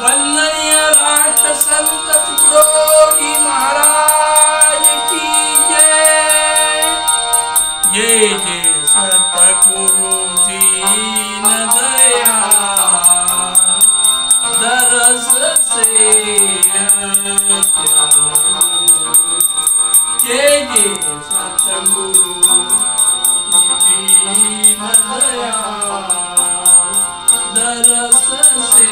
वंदनीय राष्ट्र संत तुकडोजी महाराज की जय। जय जय सतगुरु दीन दयाल, दरस से जय जय सतगुरु दीन दयाल, दरस से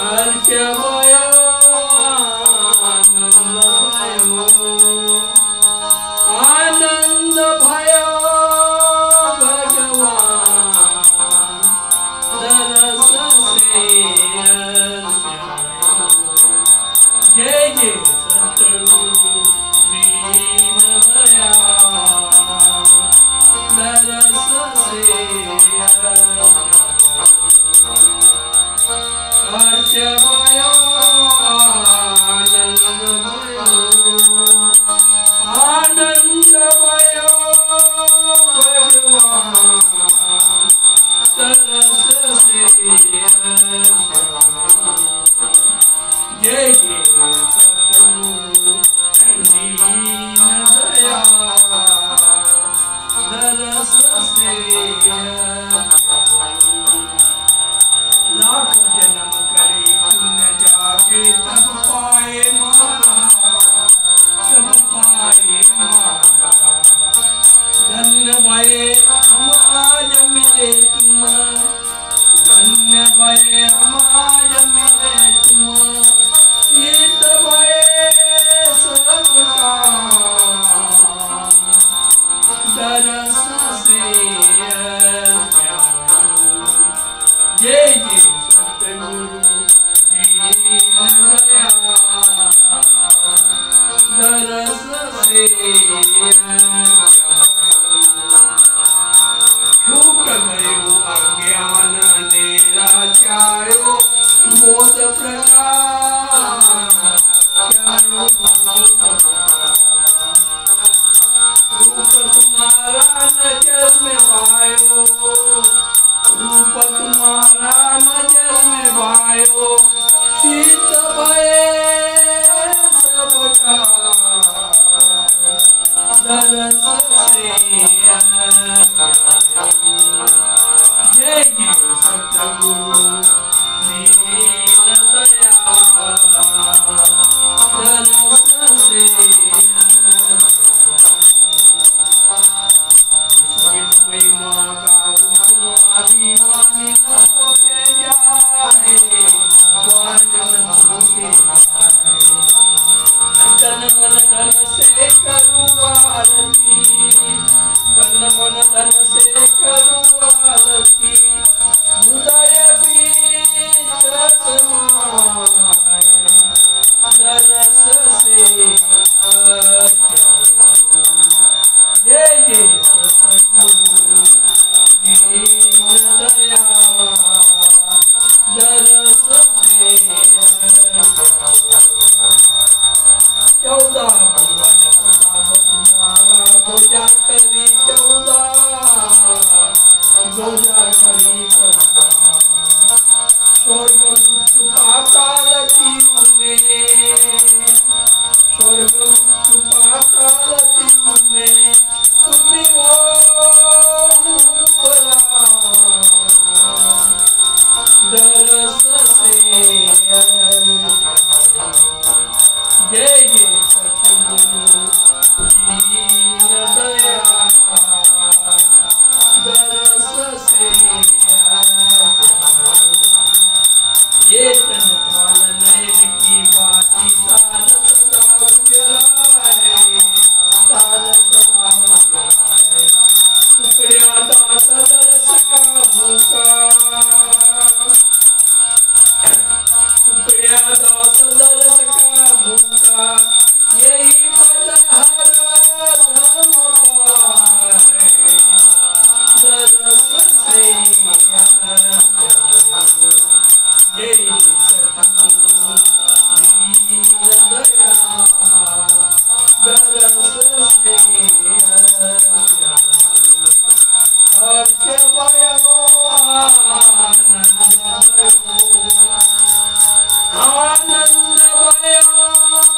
हर्ष भयो आनंद भयो भगवान, दरस से जय जय सतगुरु दीन दयाल, दरस से हर्ष भयो आनंद भयो भगवान, तरस से जय जय सतगुरु दीन दयाल, दरस से लाख जन्म करे पुण्य जाके तब पाए महाराज, तब पाए महाराज। धन्य भये हम आज मिले तुम, धन्य भये हम आज मिले तुम, शीत भये सब काम, दरस से जय जय सतगुरु दीन दयाल, दरस से छूट गयो अज्ञान अंधेरा, चायो बोध प्रकाश, चायो बोध प्रकाश। रूप तुम्हारा नजर में भायो, रूप तुम्हारा नजर में भायो, शीत भये सबका, दरस से जय जय सतगुरु दीन दयाल, दरस से महिमा गाऊं तुम्हारी, वाणी न होके जाए, वाणी न होके जाए। तन मन धन से करूं आरती, तन मन धन से करूं आरती, हृदय बीच समाए, दरस से जय जय सतगुरु दीन दयाल, दरस से 14 भुवन प्रताप तुम्हारा, गोजा करी 14 गोजा करी 14। स्वर्ग मृत्यु पाताल तीन में, स्वर्ग मृत्यु पाताल तीन में तुम्ही हो उपरा, दरस से जय जय सतगुरु दीन दयाल, दरस से ये तन थाल नयन की बाती, ताल सदा उजलाए, ताल सदा उजलाए। टुकड़िया दास दरस का भूखा, टुकड़िया दास दरस का भूखा, यही पद हर धम पाए, दरस से जय सतगुरु दीन दयाल, दरस से हर्ष भयो आनंद भयो